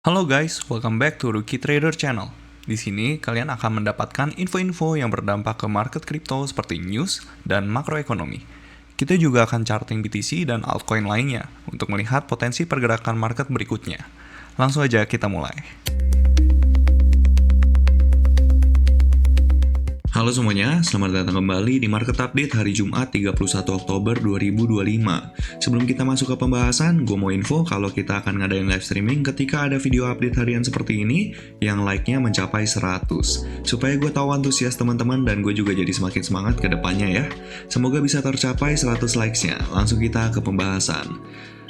Halo guys, welcome back to Rookie Trader Channel. Di sini kalian akan mendapatkan info-info yang berdampak ke market kripto seperti news dan makroekonomi. Kita juga akan charting BTC dan altcoin lainnya untuk melihat potensi pergerakan market berikutnya. Langsung aja kita mulai. Halo semuanya, selamat datang kembali di Market Update hari Jumat 31 Oktober 2025. Sebelum kita masuk ke pembahasan, gue mau info kalau kita akan ngadain live streaming ketika ada video update harian seperti ini yang like-nya mencapai 100. Supaya gue tahu antusias teman-teman dan gue juga jadi semakin semangat ke depannya ya. Semoga bisa tercapai 100 likes-nya. Langsung kita ke pembahasan.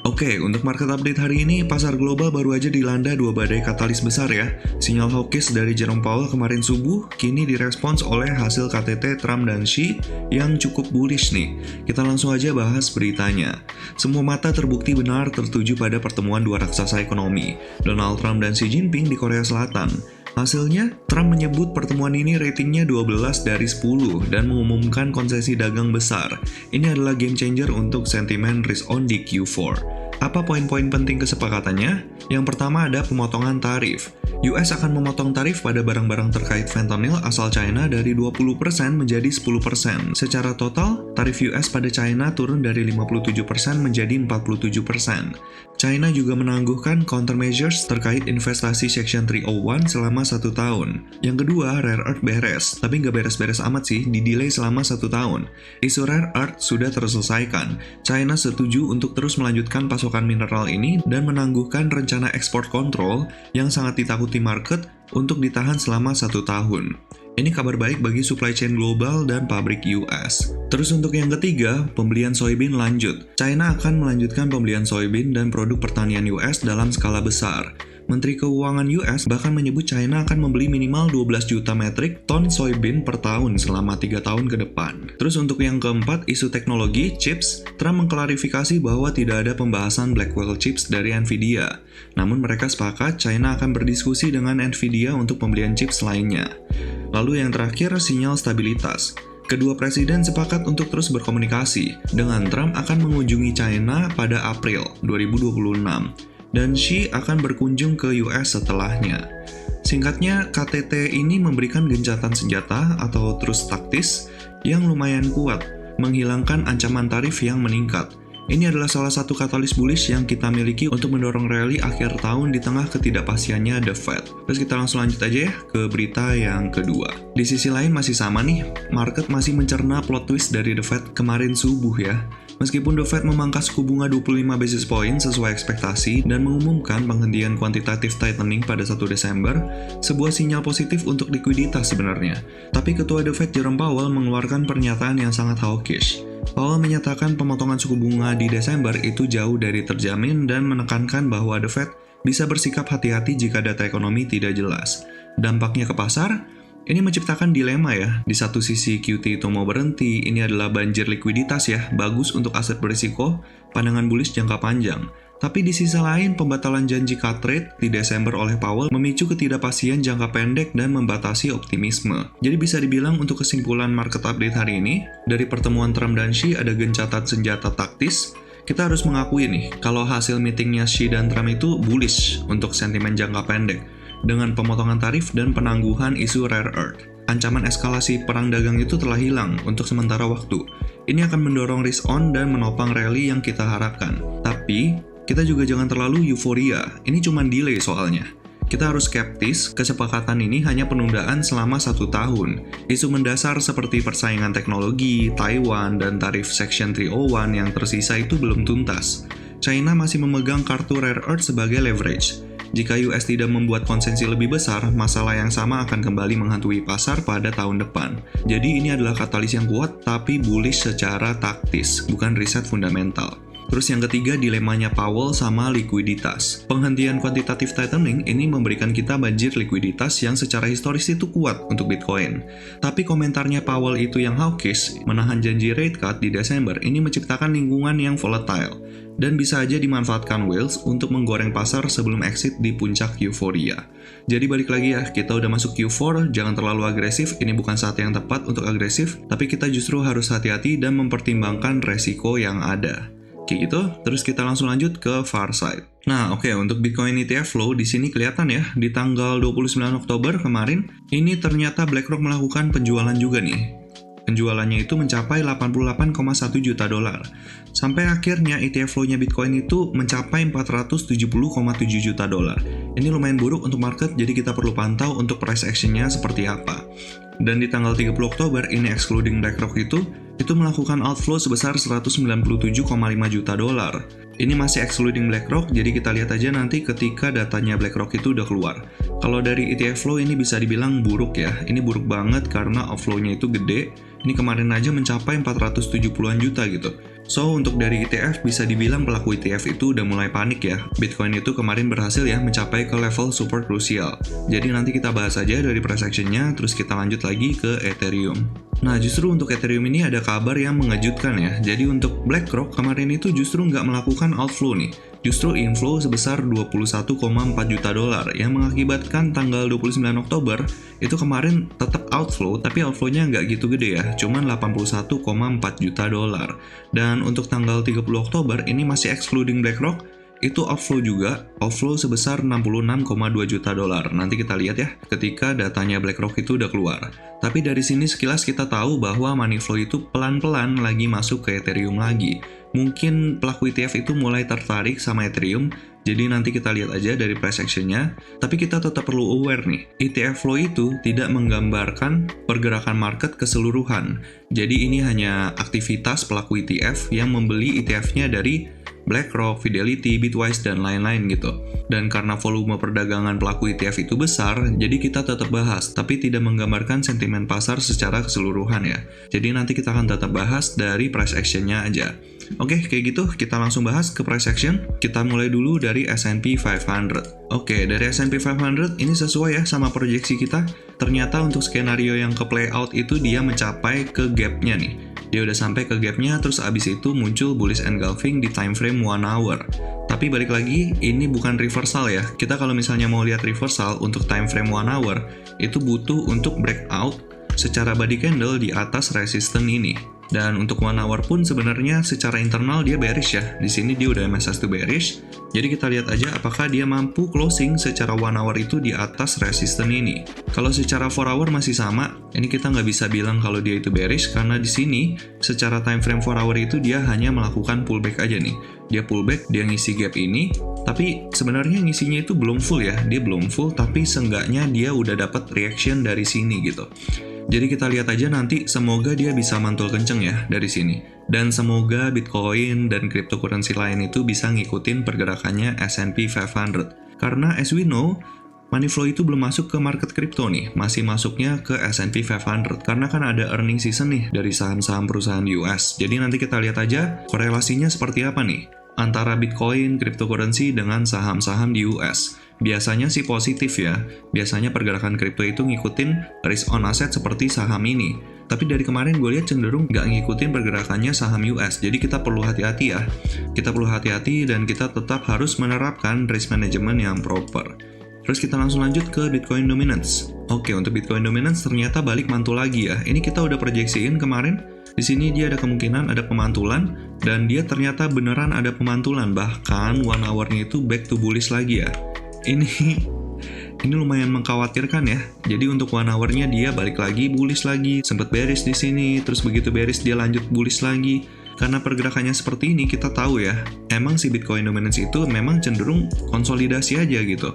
Oke, untuk market update hari ini, pasar global baru aja dilanda dua badai katalis besar ya. Sinyal hawkish dari Jerome Powell kemarin subuh, kini direspons oleh hasil KTT Trump dan Xi yang cukup bullish nih. Kita langsung aja bahas beritanya. Semua mata terbukti benar tertuju pada pertemuan dua raksasa ekonomi, Donald Trump dan Xi Jinping di Korea Selatan. Hasilnya, Trump menyebut pertemuan ini ratingnya 12 dari 10 dan mengumumkan konsesi dagang besar. Ini adalah game changer untuk sentimen risk on di Q4. Apa poin-poin penting kesepakatannya? Yang pertama ada pemotongan tarif. US akan memotong tarif pada barang-barang terkait fentanyl asal China dari 20% menjadi 10%. Secara total, tarif US pada China turun dari 57% menjadi 47%. China juga menangguhkan countermeasures terkait investasi Section 301 selama 1 tahun. Yang kedua, rare earth beres. Tapi nggak beres-beres amat sih, di-delay selama 1 tahun. Isu rare earth sudah terselesaikan. China setuju untuk terus melanjutkan pasokan mineral ini dan menangguhkan rencana ekspor kontrol yang sangat ditakuti market untuk ditahan selama 1 tahun. Ini kabar baik bagi supply chain global dan pabrik US. Terus untuk yang ketiga, pembelian soybean lanjut. China akan melanjutkan pembelian soybean dan produk pertanian US dalam skala besar. Menteri Keuangan US bahkan menyebut China akan membeli minimal 12 juta metrik ton soybean per tahun selama 3 tahun ke depan. Terus untuk yang keempat, isu teknologi, chips, Trump mengklarifikasi bahwa tidak ada pembahasan Blackwell chips dari Nvidia. Namun mereka sepakat China akan berdiskusi dengan Nvidia untuk pembelian chips lainnya. Lalu yang terakhir, sinyal stabilitas. Kedua presiden sepakat untuk terus berkomunikasi, dengan Trump akan mengunjungi China pada April 2026. Dan Xi akan berkunjung ke US setelahnya. Singkatnya, KTT ini memberikan gencatan senjata atau truce taktis yang lumayan kuat, menghilangkan ancaman tarif yang meningkat. Ini adalah salah satu katalis bullish yang kita miliki untuk mendorong rally akhir tahun di tengah ketidakpastiannya The Fed. Terus kita langsung lanjut aja ya ke berita yang kedua. Di sisi lain masih sama nih, market masih mencerna plot twist dari The Fed kemarin subuh ya. Meskipun The Fed memangkas suku bunga 25 basis point sesuai ekspektasi dan mengumumkan penghentian quantitative tightening pada 1 Desember, sebuah sinyal positif untuk likuiditas sebenarnya. Tapi Ketua The Fed Jerome Powell mengeluarkan pernyataan yang sangat hawkish. Powell menyatakan pemotongan suku bunga di Desember itu jauh dari terjamin dan menekankan bahwa The Fed bisa bersikap hati-hati jika data ekonomi tidak jelas. Dampaknya ke pasar? Ini menciptakan dilema ya. Di satu sisi QT itu mau berhenti, ini adalah banjir likuiditas ya, bagus untuk aset berisiko, pandangan bullish jangka panjang. Tapi di sisi lain, pembatalan janji cut rate di Desember oleh Powell memicu ketidakpastian jangka pendek dan membatasi optimisme. Jadi bisa dibilang untuk kesimpulan market update hari ini, dari pertemuan Trump dan Xi ada gencatan senjata taktis. Kita harus mengakui nih, kalau hasil meetingnya Xi dan Trump itu bullish untuk sentimen jangka pendek, dengan pemotongan tarif dan penangguhan isu rare earth. Ancaman eskalasi perang dagang itu telah hilang untuk sementara waktu. Ini akan mendorong risk on dan menopang rally yang kita harapkan. Tapi, kita juga jangan terlalu euforia, ini cuma delay soalnya. Kita harus skeptis, kesepakatan ini hanya penundaan selama 1 tahun. Isu mendasar seperti persaingan teknologi, Taiwan, dan tarif Section 301 yang tersisa itu belum tuntas. China masih memegang kartu rare earth sebagai leverage. Jika US tidak membuat konsensi lebih besar, masalah yang sama akan kembali menghantui pasar pada tahun depan. Jadi ini adalah katalis yang kuat, tapi bullish secara taktis, bukan riset fundamental. Terus yang ketiga, dilemanya Powell sama likuiditas. Penghentian quantitative tightening ini memberikan kita banjir likuiditas yang secara historis itu kuat untuk Bitcoin. Tapi komentarnya Powell itu yang hawkish, menahan janji rate cut di Desember, ini menciptakan lingkungan yang volatile. Dan bisa aja dimanfaatkan whales untuk menggoreng pasar sebelum exit di puncak euforia. Jadi balik lagi ya, kita udah masuk Q4, jangan terlalu agresif, ini bukan saat yang tepat untuk agresif, tapi kita justru harus hati-hati dan mempertimbangkan resiko yang ada. Kayak gitu, terus kita langsung lanjut ke far side. Nah, oke, untuk Bitcoin ETF flow di sini kelihatan ya, di tanggal 29 Oktober kemarin, ini ternyata BlackRock melakukan penjualan juga nih. Penjualannya itu mencapai 88,1 juta dolar. Sampai akhirnya ETF flow-nya Bitcoin itu mencapai 470,7 juta dolar. Ini lumayan buruk untuk market, jadi kita perlu pantau untuk price action-nya seperti apa. Dan di tanggal 30 Oktober, ini excluding BlackRock itu melakukan outflow sebesar 197,5 juta dolar. Ini masih excluding BlackRock, jadi kita lihat aja nanti ketika datanya BlackRock itu udah keluar. Kalau dari ETF flow ini bisa dibilang buruk ya, ini buruk banget karena outflow-nya itu gede. Ini kemarin aja mencapai 470-an juta gitu. So, untuk dari ETF bisa dibilang pelaku ETF itu udah mulai panik ya. Bitcoin itu kemarin berhasil ya mencapai ke level super krusial. Jadi nanti kita bahas aja dari price action-nya, terus kita lanjut lagi ke Ethereum. Nah, justru untuk Ethereum ini ada kabar yang mengejutkan ya. Jadi untuk BlackRock kemarin itu justru nggak melakukan outflow nih. Justru inflow sebesar 21,4 juta dolar yang mengakibatkan tanggal 29 Oktober itu kemarin tetap outflow, tapi outflow-nya nggak gitu gede ya, cuman 81,4 juta dolar. Dan untuk tanggal 30 Oktober ini masih excluding BlackRock, itu outflow juga, outflow sebesar 66,2 juta dolar. Nanti kita lihat ya, ketika datanya BlackRock itu udah keluar. Tapi dari sini sekilas kita tahu bahwa money flow itu pelan-pelan lagi masuk ke Ethereum lagi. Mungkin pelaku ETF itu mulai tertarik sama Ethereum, jadi nanti kita lihat aja dari price action-nya. Tapi kita tetap perlu aware nih, ETF flow itu tidak menggambarkan pergerakan market keseluruhan. Jadi ini hanya aktivitas pelaku ETF yang membeli ETF-nya dari BlackRock, Fidelity, Bitwise, dan lain-lain gitu. Dan karena volume perdagangan pelaku ETF itu besar, jadi kita tetap bahas, tapi tidak menggambarkan sentimen pasar secara keseluruhan ya. Jadi nanti kita akan tetap bahas dari price action-nya aja. Oke, kayak gitu, kita langsung bahas ke price action. Kita mulai dulu dari S&P 500. Oke, dari S&P 500 ini sesuai ya sama proyeksi kita. Ternyata untuk skenario yang ke play out itu dia mencapai ke gap-nya nih. Dia udah sampai ke gap-nya, terus abis itu muncul bullish engulfing di time frame 1 hour. Tapi balik lagi, ini bukan reversal ya. Kita kalau misalnya mau lihat reversal untuk time frame 1 hour, itu butuh untuk breakout secara body candle di atas resistance ini. Dan untuk 1 hour pun sebenarnya secara internal dia bearish ya. Di sini dia udah MSS to bearish. Jadi kita lihat aja apakah dia mampu closing secara 1 hour itu di atas resistance ini. Kalau secara 4 hour masih sama, ini kita nggak bisa bilang kalau dia itu bearish karena di sini secara time frame 4 hour itu dia hanya melakukan pullback aja nih. Dia pullback, dia ngisi gap ini, tapi sebenarnya ngisinya itu belum full ya. Dia belum full, tapi seenggaknya dia udah dapat reaction dari sini gitu. Jadi kita lihat aja nanti, semoga dia bisa mantul kenceng ya dari sini. Dan semoga Bitcoin dan cryptocurrency lain itu bisa ngikutin pergerakannya S&P 500. Karena as we know, money flow itu belum masuk ke market crypto nih, masih masuknya ke S&P 500. Karena kan ada earning season nih dari saham-saham perusahaan US. Jadi nanti kita lihat aja korelasinya seperti apa nih antara Bitcoin, cryptocurrency dengan saham-saham di US. Biasanya sih positif ya, biasanya pergerakan kripto itu ngikutin risk on asset seperti saham ini. Tapi dari kemarin gue lihat cenderung nggak ngikutin pergerakannya saham US, jadi kita perlu hati-hati ya. Kita perlu hati-hati dan kita tetap harus menerapkan risk management yang proper. Terus kita langsung lanjut ke Bitcoin Dominance. Oke, untuk Bitcoin Dominance ternyata balik mantul lagi ya. Ini kita udah proyeksiin kemarin. Di sini dia ada kemungkinan ada pemantulan, dan dia ternyata beneran ada pemantulan. Bahkan 1 hour-nya itu back to bullish lagi ya. Ini lumayan mengkhawatirkan ya. Jadi untuk 1 hour-nya dia balik lagi bullish lagi, sempat bearish di sini, terus begitu bearish dia lanjut bullish lagi. Karena pergerakannya seperti ini, kita tahu ya, emang si Bitcoin Dominance itu memang cenderung konsolidasi aja gitu.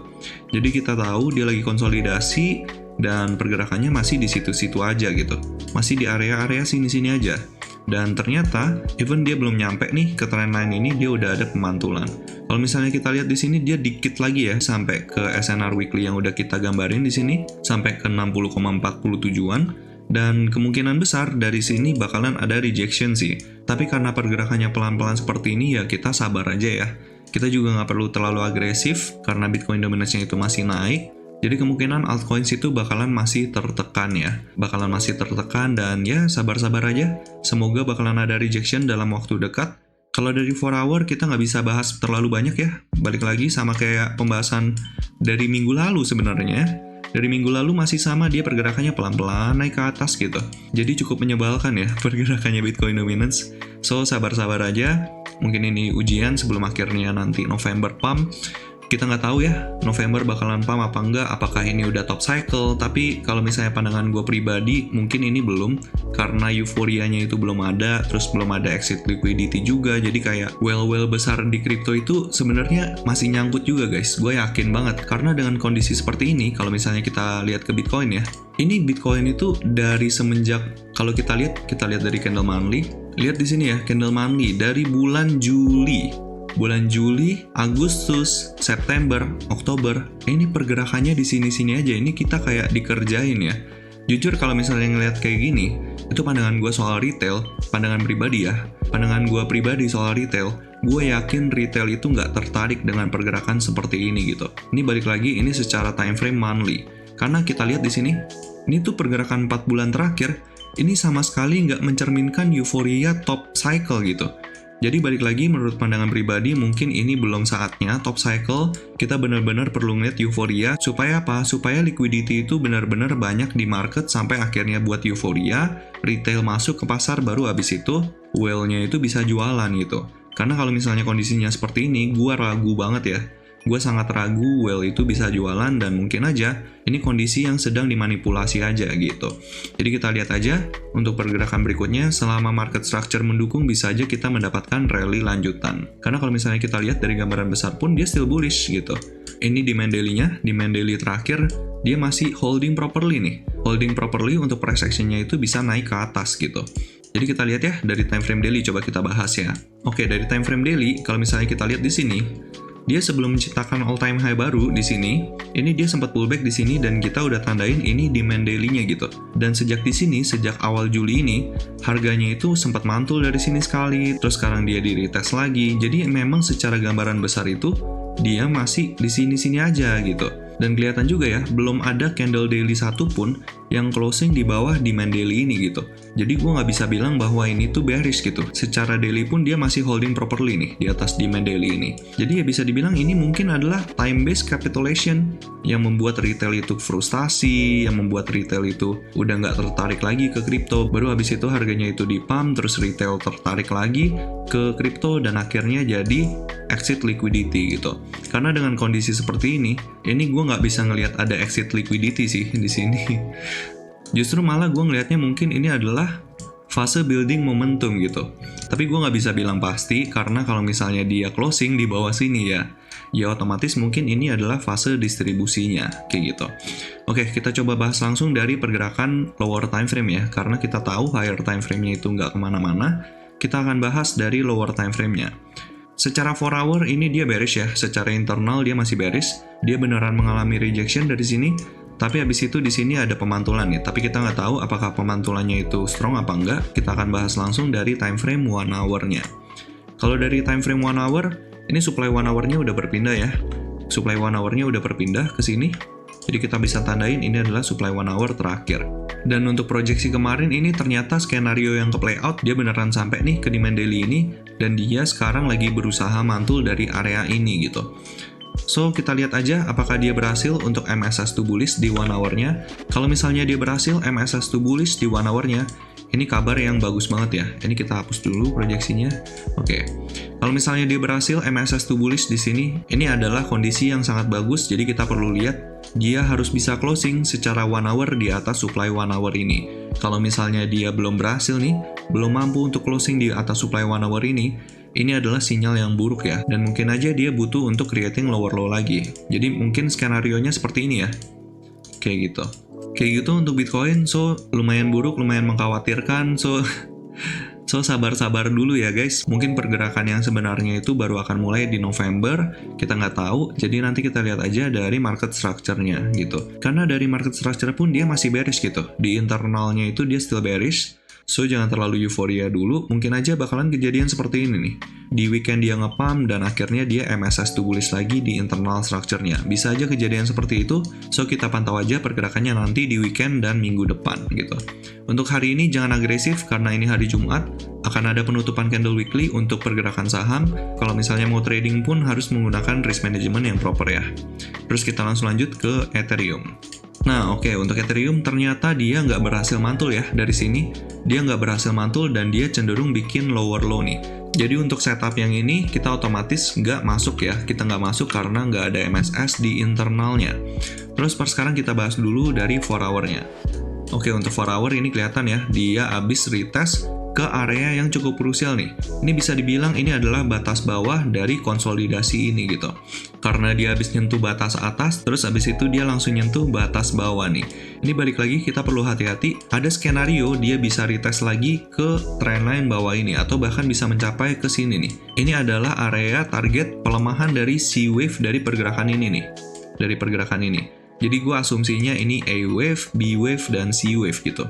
Jadi kita tahu dia lagi konsolidasi dan pergerakannya masih di situ-situ aja gitu. Masih di area-area sini-sini aja. Dan ternyata, even dia belum nyampe nih ke trendline ini, dia udah ada pemantulan. Kalau misalnya kita lihat di sini, dia dikit lagi ya, sampai ke SNR Weekly yang udah kita gambarin di sini, sampai ke 60,47-an. Dan kemungkinan besar dari sini bakalan ada rejection sih. Tapi karena pergerakannya pelan-pelan seperti ini, ya kita sabar aja ya. Kita juga nggak perlu terlalu agresif, karena Bitcoin dominance-nya itu masih naik. Jadi kemungkinan altcoins itu bakalan masih tertekan ya. Bakalan masih tertekan dan ya sabar-sabar aja. Semoga bakalan ada rejection dalam waktu dekat. Kalau dari 4 hour kita nggak bisa bahas terlalu banyak ya. Balik lagi sama kayak pembahasan dari minggu lalu sebenarnya. Dari minggu lalu masih sama, dia pergerakannya pelan-pelan naik ke atas gitu. Jadi cukup menyebalkan ya pergerakannya Bitcoin Dominance. So sabar-sabar aja. Mungkin ini ujian sebelum akhirnya nanti November pump. Kita nggak tahu ya, November bakalan pump apa enggak, apakah ini udah top cycle. Tapi kalau misalnya pandangan gue pribadi, mungkin ini belum, karena euforianya itu belum ada, terus belum ada exit liquidity juga. Jadi kayak well besar di kripto itu sebenarnya masih nyangkut juga guys. Gue yakin banget, karena dengan kondisi seperti ini, kalau misalnya kita lihat ke Bitcoin ya, ini Bitcoin itu dari semenjak, kalau kita lihat dari candle monthly, lihat di sini ya, candle monthly dari bulan Juli, Agustus, September, Oktober, ini pergerakannya di sini-sini aja. Ini kita kayak dikerjain ya. Jujur kalau misalnya ngeliat kayak gini, itu pandangan gue soal retail, pandangan pribadi soal retail, gue yakin retail itu nggak tertarik dengan pergerakan seperti ini gitu. Ini balik lagi, ini secara time frame monthly. Karena kita lihat di sini, ini tuh pergerakan 4 bulan terakhir, ini sama sekali nggak mencerminkan euforia top cycle gitu. Jadi balik lagi, menurut pandangan pribadi, mungkin ini belum saatnya top cycle. Kita benar-benar perlu ngeliat euforia. Supaya apa? Supaya liquidity itu benar-benar banyak di market sampai akhirnya buat euforia, retail masuk ke pasar, baru abis itu whale-nya itu bisa jualan gitu. Karena kalau misalnya kondisinya seperti ini, gue ragu banget ya. Gue sangat ragu whale itu bisa jualan, dan mungkin aja ini kondisi yang sedang dimanipulasi aja gitu. Jadi kita lihat aja untuk pergerakan berikutnya, selama market structure mendukung bisa aja kita mendapatkan rally lanjutan. Karena kalau misalnya kita lihat dari gambaran besar pun dia still bullish gitu. Ini demand daily-nya, demand daily terakhir dia masih holding properly nih. Holding properly untuk price action-nya itu bisa naik ke atas gitu. Jadi kita lihat ya dari time frame daily, coba kita bahas ya. Oke, dari time frame daily kalau misalnya kita lihat di sini, dia sebelum menciptakan all time high baru di sini, ini dia sempat pullback di sini dan kita udah tandain ini demand daily-nya gitu. Dan sejak di sini, sejak awal Juli ini, harganya itu sempat mantul dari sini sekali, terus sekarang dia di retest lagi. Jadi memang secara gambaran besar itu dia masih di sini-sini aja gitu. Dan kelihatan juga ya, belum ada candle daily satu pun yang closing di bawah demand daily ini gitu. Jadi gue nggak bisa bilang bahwa ini tuh bearish gitu. Secara daily pun dia masih holding properly nih di atas demand daily ini. Jadi ya bisa dibilang ini mungkin adalah time-based capitulation yang membuat retail itu frustasi, yang membuat retail itu udah nggak tertarik lagi ke kripto. Baru habis itu harganya itu di pump, terus retail tertarik lagi ke kripto dan akhirnya jadi exit liquidity gitu. Karena dengan kondisi seperti ini gue nggak bisa ngelihat ada exit liquidity sih di sini. Justru malah gue ngelihatnya mungkin ini adalah fase building momentum gitu. Tapi gue nggak bisa bilang pasti karena kalau misalnya dia closing di bawah sini ya otomatis mungkin ini adalah fase distribusinya kayak gitu. Oke, kita coba bahas langsung dari pergerakan lower time frame ya. Karena kita tahu higher time frame-nya itu nggak kemana-mana. Kita akan bahas dari lower time frame-nya. Secara 4 hour ini dia bearish ya, secara internal dia masih bearish, dia beneran mengalami rejection dari sini, tapi habis itu di sini ada pemantulan ya, tapi kita nggak tahu apakah pemantulannya itu strong apa enggak, kita akan bahas langsung dari time frame 1 hour-nya. Kalau dari time frame 1 hour, ini supply 1 hour-nya udah berpindah ya, supply 1 hour-nya udah berpindah ke sini, jadi kita bisa tandain ini adalah supply 1 hour terakhir. Dan untuk proyeksi kemarin ini ternyata skenario yang ke play out dia beneran sampai nih ke demand daily ini dan dia sekarang lagi berusaha mantul dari area ini gitu. So kita lihat aja apakah dia berhasil untuk MSS2 bullish di 1 hour-nya. Kalau misalnya dia berhasil MSS2 bullish di 1 hour-nya, ini kabar yang bagus banget ya. Ini kita hapus dulu proyeksinya. Oke. Kalau misalnya dia berhasil MSS2 bullish di sini, ini adalah kondisi yang sangat bagus. Jadi kita perlu lihat dia harus bisa closing secara 1 hour di atas supply 1 hour ini. Kalau misalnya dia belum berhasil nih, belum mampu untuk closing di atas supply 1 hour ini adalah sinyal yang buruk ya. Dan mungkin aja dia butuh untuk creating lower low lagi. Jadi mungkin skenario-nya seperti ini ya. Kayak gitu. Kayak gitu untuk Bitcoin, so lumayan buruk, lumayan mengkhawatirkan, so sabar-sabar dulu ya guys. Mungkin pergerakan yang sebenarnya itu baru akan mulai di November, kita nggak tahu. Jadi nanti kita lihat aja dari market structure-nya gitu. Karena dari market structure pun dia masih bearish gitu. Di internalnya itu dia still bearish. So jangan terlalu euforia dulu, mungkin aja bakalan kejadian seperti ini nih. Di weekend dia nge-pump dan akhirnya dia MSS2 bullish lagi di internal structure-nya. Bisa aja kejadian seperti itu, so kita pantau aja pergerakannya nanti di weekend dan minggu depan gitu. Untuk hari ini jangan agresif karena ini hari Jumat, akan ada penutupan candle weekly untuk pergerakan saham. Kalau misalnya mau trading pun harus menggunakan risk management yang proper ya. Terus kita langsung lanjut ke Ethereum. Nah oke, untuk Ethereum ternyata dia nggak berhasil mantul ya dari sini. Dia nggak berhasil mantul dan dia cenderung bikin lower low nih. Jadi untuk setup yang ini kita otomatis nggak masuk ya, kita nggak masuk karena nggak ada MSS di internalnya. Terus per sekarang kita bahas dulu dari 4 hour-nya. Oke, untuk 4 hour ini kelihatan ya, dia habis retest ke area yang cukup krusial nih. Ini bisa dibilang ini adalah batas bawah dari konsolidasi ini gitu. Karena dia habis nyentuh batas atas, terus habis itu dia langsung nyentuh batas bawah nih. Ini balik lagi kita perlu hati-hati, ada skenario dia bisa retest lagi ke trendline bawah ini, atau bahkan bisa mencapai ke sini nih. Ini adalah area target pelemahan dari C-wave dari pergerakan ini nih. Dari pergerakan ini. Jadi gue asumsinya ini A-wave, B-wave, dan C-wave gitu.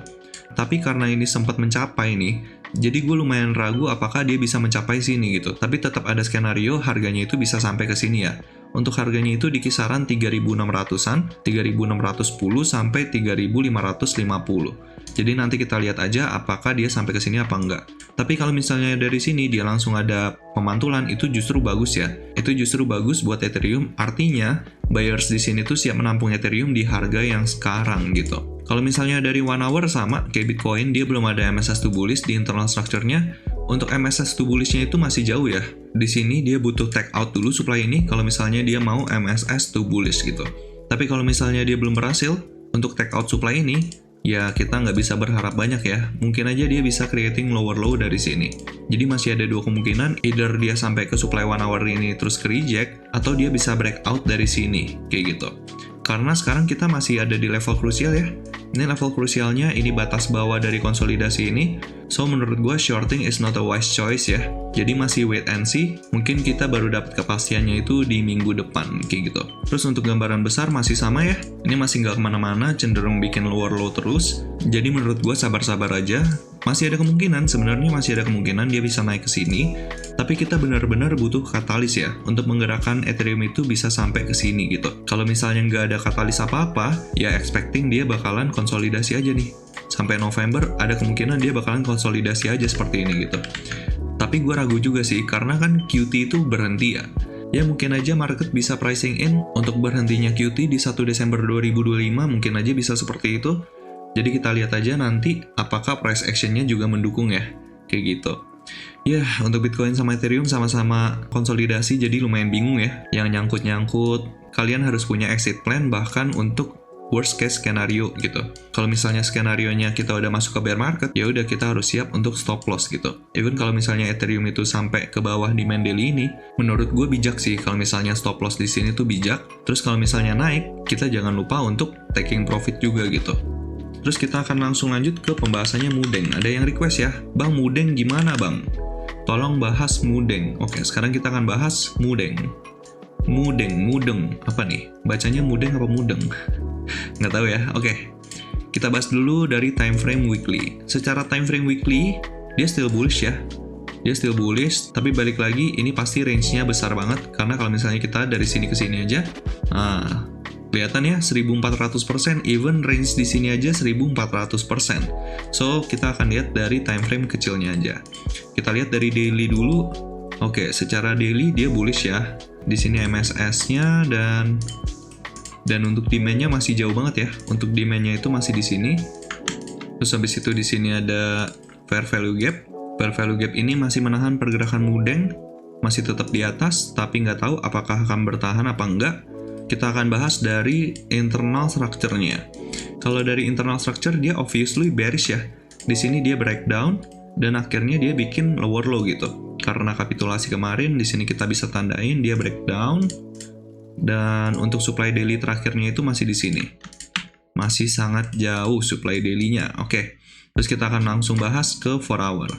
Tapi karena ini sempat mencapai nih, jadi gue lumayan ragu apakah dia bisa mencapai sini gitu. Tapi tetap ada skenario harganya itu bisa sampai ke sini ya. Untuk harganya itu di kisaran 3.600-an, 3.610 sampai 3.550. Jadi nanti kita lihat aja apakah dia sampai ke sini apa enggak. Tapi kalau misalnya dari sini dia langsung ada pemantulan, itu justru bagus ya. Itu justru bagus buat Ethereum, artinya buyers di sini tuh siap menampung Ethereum di harga yang sekarang gitu. Kalau misalnya dari 1 hour sama, kayak Bitcoin, dia belum ada MSS to bullish di internal structure-nya. Untuk MSS to bullish-nya itu masih jauh ya. Di sini dia butuh take out dulu supply ini kalau misalnya dia mau MSS to bullish gitu. Tapi kalau misalnya dia belum berhasil untuk take out supply ini, ya kita nggak bisa berharap banyak ya. Mungkin aja dia bisa creating lower low dari sini. Jadi masih ada dua kemungkinan, either dia sampai ke supply 1 hour ini terus ke reject, atau dia bisa breakout dari sini, kayak gitu. Karena sekarang kita masih ada di level krusial ya. Ini level krusialnya, ini batas bawah dari konsolidasi ini. So, menurut gue, shorting is not a wise choice ya. Jadi masih wait and see, mungkin kita baru dapat kepastiannya itu di minggu depan, kayak gitu. Terus untuk gambaran besar masih sama ya. Ini masih nggak kemana-mana, cenderung bikin lower low terus. Jadi menurut gue sabar-sabar aja. Masih ada kemungkinan, sebenarnya masih ada kemungkinan dia bisa naik ke sini. Tapi kita benar-benar butuh katalis ya, untuk menggerakkan Ethereum itu bisa sampai ke sini gitu. Kalau misalnya nggak ada katalis apa-apa, ya expecting dia bakalan konsolidasi aja nih. Sampai November, ada kemungkinan dia bakalan konsolidasi aja seperti ini gitu. Tapi gue ragu juga sih, karena kan QT itu berhenti ya. Ya mungkin aja market bisa pricing in untuk berhentinya QT di 1 Desember 2025, mungkin aja bisa seperti itu. Jadi kita lihat aja nanti apakah price action-nya juga mendukung ya, kayak gitu. Ya, untuk Bitcoin sama Ethereum sama-sama konsolidasi jadi lumayan bingung ya. Yang nyangkut-nyangkut, kalian harus punya exit plan bahkan untuk worst case skenario gitu. Kalau misalnya skenario-nya kita udah masuk ke bear market, ya udah kita harus siap untuk stop loss gitu. Even kalau misalnya Ethereum itu sampai ke bawah demand daily ini, menurut gue bijak sih kalau misalnya stop loss di sini tuh bijak. Terus kalau misalnya naik, kita jangan lupa untuk taking profit juga gitu. Terus kita akan langsung lanjut ke pembahasannya Mudeng. Ada yang request ya, Bang Mudeng gimana Bang? Tolong bahas Mudeng. Oke, sekarang kita akan bahas Mudeng. Mudeng, apa nih? Bacanya Mudeng apa Mudeng? Nggak tahu ya, oke. Kita bahas dulu dari time frame weekly. Secara time frame weekly, dia still bullish ya. Dia still bullish, tapi balik lagi, ini pasti range-nya besar banget. Karena kalau misalnya kita dari sini ke sini aja, kelihatan ya 1400%, even range di sini aja 1400%. So, kita akan lihat dari time frame kecilnya aja. Kita lihat dari daily dulu. Oke, secara daily dia bullish ya. Di sini MSS-nya dan untuk demand-nya masih jauh banget ya. Untuk demand-nya itu masih di sini. Terus habis itu di sini ada fair value gap. Fair value gap ini masih menahan pergerakan Mudeng, masih tetap di atas, tapi nggak tahu apakah akan bertahan apa enggak. Kita akan bahas dari internal structure-nya. Kalau dari internal structure, dia obviously bearish ya. Di sini dia breakdown, dan akhirnya dia bikin lower low gitu. Karena kapitulasi kemarin, di sini kita bisa tandain dia breakdown. Dan untuk supply daily terakhirnya itu masih di sini. Masih sangat jauh supply daily-nya. Oke, terus kita akan langsung bahas ke 4 hour.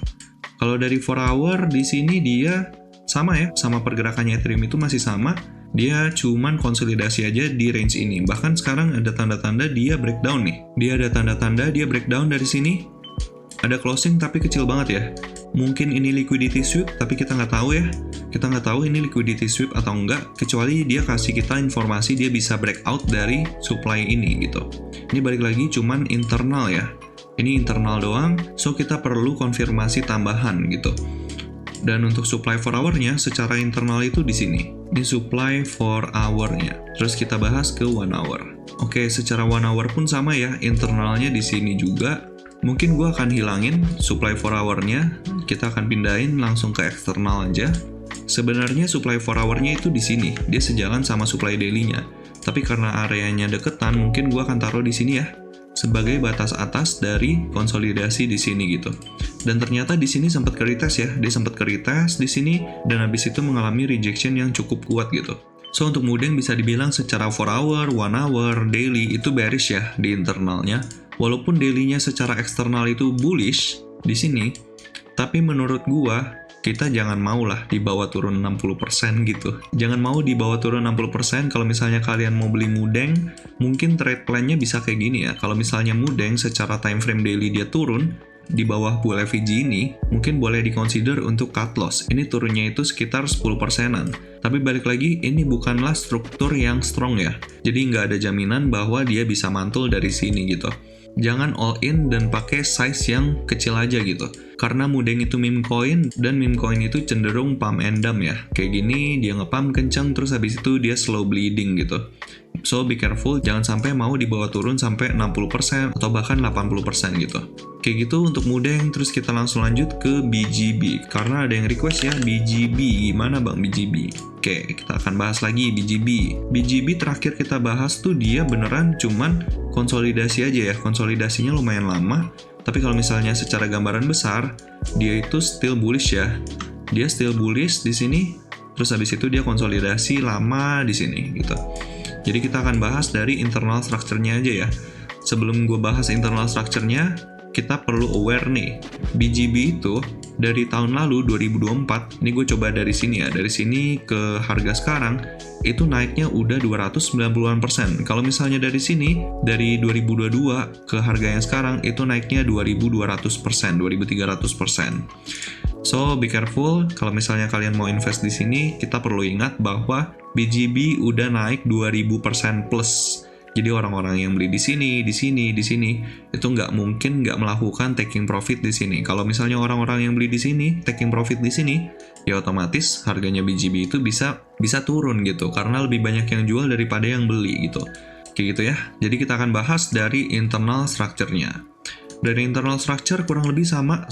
Kalau dari 4 hour, di sini dia sama ya, sama pergerakannya Ethereum itu masih sama. Dia cuman konsolidasi aja di range ini. Bahkan sekarang ada tanda-tanda dia breakdown nih. Dia ada tanda-tanda dia breakdown dari sini. Ada closing tapi kecil banget ya. Mungkin ini liquidity sweep, tapi kita nggak tahu ya. Kita nggak tahu ini liquidity sweep atau enggak, kecuali dia kasih kita informasi dia bisa breakout dari supply ini gitu. Ini balik lagi cuman internal ya. Ini internal doang, so kita perlu konfirmasi tambahan gitu. Dan untuk supply 4 hour-nya secara internal itu di sini. Ini supply 4 hour-nya. Terus kita bahas ke 1 hour. Oke, secara 1 hour pun sama ya, internalnya di sini juga. Mungkin gue akan hilangin supply 4 hour-nya, kita akan pindahin langsung ke eksternal aja. Sebenarnya supply 4 hour-nya itu di sini, dia sejalan sama supply daily-nya. Tapi karena areanya deketan, mungkin gue akan taruh di sini ya, sebagai batas atas dari konsolidasi di sini gitu. Dan ternyata di sini sempat ke-retest ya, dia sempat ke-retest di sini dan habis itu mengalami rejection yang cukup kuat gitu. So untuk Mudeng bisa dibilang secara 4 hour, 1 hour, daily itu bearish ya di internalnya. Walaupun daily-nya secara eksternal itu bullish di sini, tapi menurut gua kita jangan mau lah dibawa turun 60% gitu. Jangan mau dibawa turun 60% kalau misalnya kalian mau beli Mudeng, mungkin trade plan-nya bisa kayak gini ya. Kalau misalnya Mudeng secara time frame daily dia turun di bawah bull FVG ini, mungkin boleh dikonsider untuk cut loss. Ini turunnya itu sekitar 10%-an. Tapi balik lagi, ini bukanlah struktur yang strong ya. Jadi nggak ada jaminan bahwa dia bisa mantul dari sini gitu. Jangan all in dan pakai size yang kecil aja gitu. Karena Mudeng itu meme coin, dan meme coin itu cenderung pump and dump ya. Kayak gini, dia nge-pump kencang, terus habis itu dia slow bleeding gitu. So be careful, jangan sampai mau dibawa turun sampai 60% atau bahkan 80% gitu. Kayak gitu untuk Mudeng, terus kita langsung lanjut ke BGB. Karena ada yang request ya, BGB, gimana bang BGB? Oke, kita akan bahas lagi BGB. BGB terakhir kita bahas tuh dia beneran cuman konsolidasi aja ya, konsolidasinya lumayan lama. Tapi kalau misalnya secara gambaran besar, dia itu still bullish ya. Dia still bullish di sini, terus habis itu dia konsolidasi lama di sini gitu. Jadi kita akan bahas dari internal structure-nya aja ya. Sebelum gue bahas internal structure-nya, kita perlu aware nih. BGB itu dari tahun lalu 2024, ini gue coba dari sini ya, dari sini ke harga sekarang, itu naiknya udah 290-an%. Kalau misalnya dari sini, dari 2022 ke harga yang sekarang, itu naiknya 2200%, 2300%. So, be careful, kalau misalnya kalian mau invest di sini, kita perlu ingat bahwa BGB udah naik 2000% plus. Jadi orang-orang yang beli di sini, itu nggak mungkin nggak melakukan taking profit di sini. Kalau misalnya orang-orang yang beli di sini, taking profit di sini, ya otomatis harganya BGB itu bisa turun gitu. Karena lebih banyak yang jual daripada yang beli gitu. Kayak gitu ya. Jadi kita akan bahas dari internal structure-nya. Dari internal structure kurang lebih sama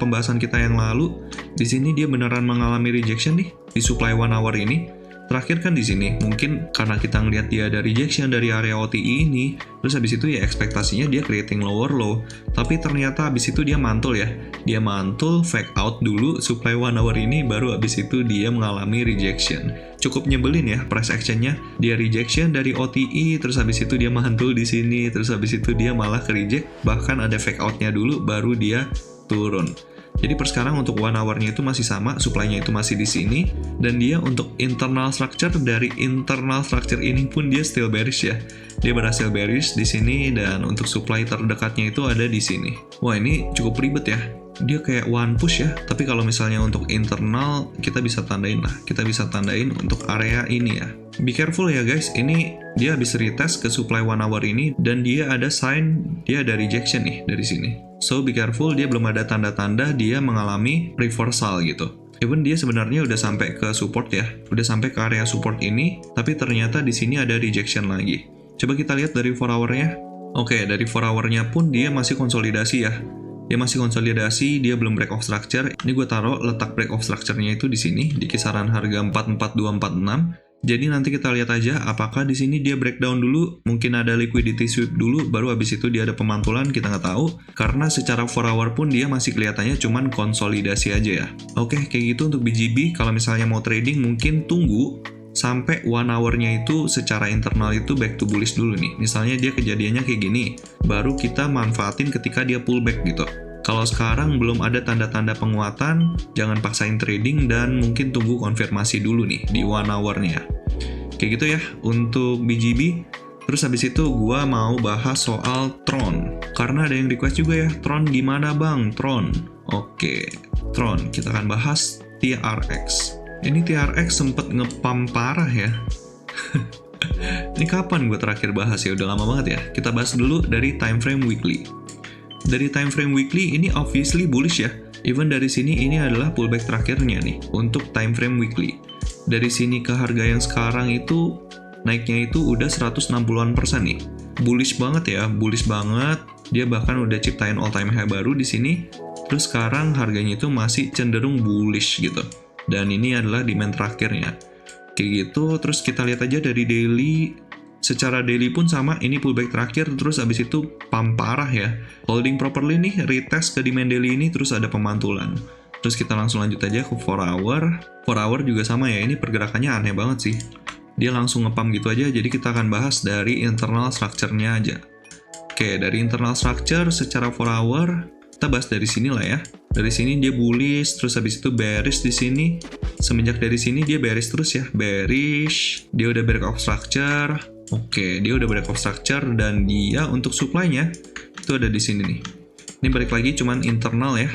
pembahasan kita yang lalu. Di sini dia beneran mengalami rejection nih di supply 1 hour ini. Terakhir kan di sini, mungkin karena kita ngelihat dia ada rejection dari area OTI ini, terus habis itu ya ekspektasinya dia creating lower low, tapi ternyata habis itu dia mantul ya. Dia mantul, fake out dulu supply 1 hour ini, baru habis itu dia mengalami rejection. Cukup nyebelin ya price action-nya. Dia rejection dari OTI, terus habis itu dia mantul di sini, terus habis itu dia malah ke reject, bahkan ada fake out-nya dulu, baru dia turun. Jadi per sekarang untuk 1 hour-nya itu masih sama, supply-nya itu masih di sini, dan dia untuk internal structure, dari internal structure ini pun dia still bearish ya. Dia berhasil bearish di sini, dan untuk supply terdekatnya itu ada di sini. Wah, ini cukup ribet ya. Dia kayak one push ya, tapi kalau misalnya untuk internal, kita bisa tandain lah. Kita bisa tandain untuk area ini ya. Be careful ya guys, ini dia habis retest ke supply 1 hour ini, dan dia ada sign, dia ada rejection nih dari sini. So be careful, dia belum ada tanda-tanda dia mengalami reversal gitu. Even dia sebenarnya udah sampai ke support ya, udah sampai ke area support ini, tapi ternyata di sini ada rejection lagi. Coba kita lihat dari 4 hour-nya. Oke, dari 4 hour-nya pun dia masih konsolidasi ya. Dia masih konsolidasi, dia belum break of structure. Ini gue taruh letak break of structure-nya itu di sini, di kisaran harga 44246. Jadi nanti kita lihat aja apakah di sini dia breakdown dulu, mungkin ada liquidity sweep dulu, baru habis itu dia ada pemantulan, kita nggak tahu. Karena secara 4 hour pun dia masih kelihatannya cuman konsolidasi aja ya. Oke, kayak gitu untuk BGB. Kalau misalnya mau trading mungkin tunggu sampai 1 hour-nya itu secara internal itu back to bullish dulu nih. Misalnya dia kejadiannya kayak gini, baru kita manfaatin ketika dia pullback gitu. Kalau sekarang belum ada tanda-tanda penguatan, jangan paksain trading dan mungkin tunggu konfirmasi dulu nih di 1 hour-nya. Kayak gitu ya untuk BGB. Terus habis itu gua mau bahas soal Tron. Karena ada yang request juga ya, Tron gimana bang? Tron. Oke, Tron. Kita akan bahas TRX. Ini TRX sempet nge-pump parah ya. Ini kapan gue terakhir bahas ya? Udah lama banget ya. Kita bahas dulu dari time frame weekly. Dari time frame weekly ini obviously bullish ya. Even dari sini ini adalah pullback terakhirnya nih untuk time frame weekly. Dari sini ke harga yang sekarang itu naiknya itu udah 160-an% nih. bullish banget ya, bullish banget. Dia bahkan udah ciptain all time high baru di sini. Terus sekarang harganya itu masih cenderung bullish gitu. Dan ini adalah demand terakhirnya. Kayak gitu, terus kita lihat aja dari daily. Secara daily pun sama, ini pullback terakhir, terus abis itu pump parah ya. Holding properly nih, retest ke demand daily ini, terus ada pemantulan. Terus kita langsung lanjut aja ke 4 hour. 4 hour juga sama ya, ini pergerakannya aneh banget sih. Dia langsung nge-pump gitu aja, jadi kita akan bahas dari internal structure-nya aja. Oke, dari internal structure secara 4 hour, kita bahas dari sini lah ya. Dari sini dia bullish, terus habis itu bearish di sini. Semenjak dari sini dia bearish terus ya, bearish. Dia udah break off structure. Oke, dia udah break off structure dan dia untuk supply-nya itu ada di sini nih. Ini balik lagi cuman internal ya.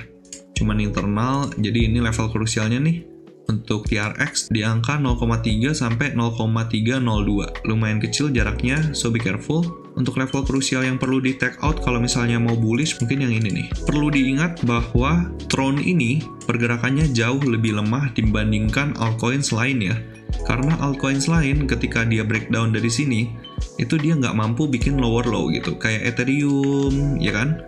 Cuman internal, jadi ini level krusialnya nih. Untuk TRX di angka 0,3 sampai 0,302. Lumayan kecil jaraknya, so be careful. Untuk level krusial yang perlu di take out kalau misalnya mau bullish, mungkin yang ini nih. Perlu diingat bahwa Tron ini pergerakannya jauh lebih lemah dibandingkan altcoins lain ya. Karena altcoins lain ketika dia breakdown dari sini, itu dia nggak mampu bikin lower low gitu. Kayak Ethereum, ya kan?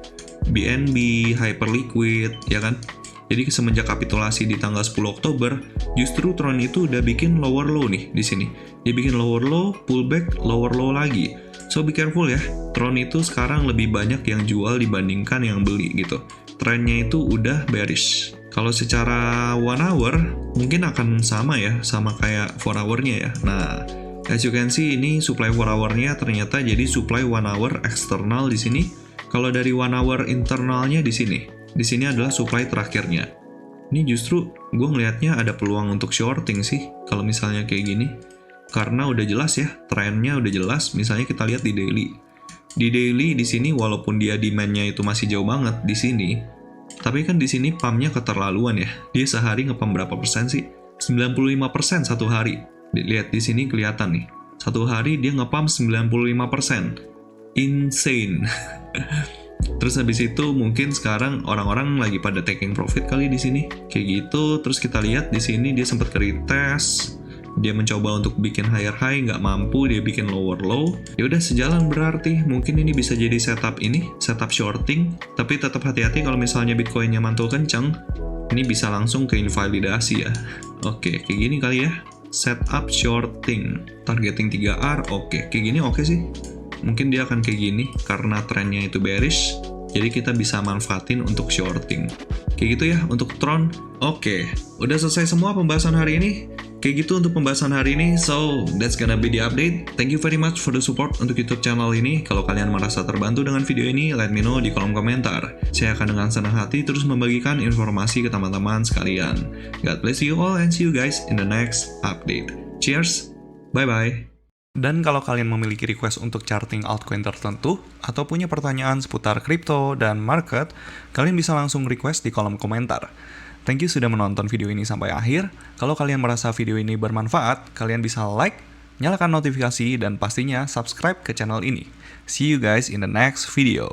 BNB, Hyperliquid, ya kan? Jadi semenjak kapitulasi di tanggal 10 Oktober, justru Tron itu udah bikin lower low nih di sini. Dia bikin lower low, pullback, lower low lagi. So be careful ya. Tron itu sekarang lebih banyak yang jual dibandingkan yang beli gitu. Trennya itu udah bearish. Kalau secara 1 hour, mungkin akan sama ya, sama kayak 4 hour-nya ya. Nah, as you can see, ini supply 4 hour-nya ternyata jadi supply 1 hour eksternal di sini. Kalau dari 1 hour internalnya di sini. Di sini adalah supply terakhirnya. Ini justru gue ngelihatnya ada peluang untuk shorting sih, kalau misalnya kayak gini. Karena udah jelas ya, trennya udah jelas. Misalnya kita lihat di daily. Di daily di sini walaupun dia demand-nya itu masih jauh banget di sini, tapi kan di sini pumpnya keterlaluan ya. Dia sehari nge-pump berapa persen sih? 95% satu hari. Lihat di sini kelihatan nih. Satu hari dia nge-pump 95%. Insane. Terus habis itu mungkin sekarang orang-orang lagi pada taking profit kali di sini. Kayak gitu. Terus kita lihat di sini dia sempat ke retest. Dia mencoba untuk bikin higher high, nggak mampu, dia bikin lower low. Ya udah sejalan berarti, mungkin ini bisa jadi setup shorting. Tapi tetap hati-hati kalau misalnya Bitcoin-nya mantul kenceng, ini bisa langsung ke invalidasi ya. Oke, kayak gini kali ya. Setup shorting, targeting 3R, oke. Kayak gini oke sih. Mungkin dia akan kayak gini, karena trennya itu bearish, jadi kita bisa manfaatin untuk shorting. Kayak gitu ya untuk Tron. Oke, udah selesai semua pembahasan hari ini. Kayak gitu untuk pembahasan hari ini, so that's gonna be the update. Thank you very much for the support untuk YouTube channel ini. Kalau kalian merasa terbantu dengan video ini, let me know di kolom komentar. Saya akan dengan senang hati terus membagikan informasi ke teman-teman sekalian. God bless you all and see you guys in the next update. Cheers, bye-bye. Dan kalau kalian memiliki request untuk charting altcoin tertentu, atau punya pertanyaan seputar kripto dan market, kalian bisa langsung request di kolom komentar. Thank you sudah menonton video ini sampai akhir. Kalau kalian merasa video ini bermanfaat, kalian bisa like, nyalakan notifikasi, dan pastinya subscribe ke channel ini. See you guys in the next video.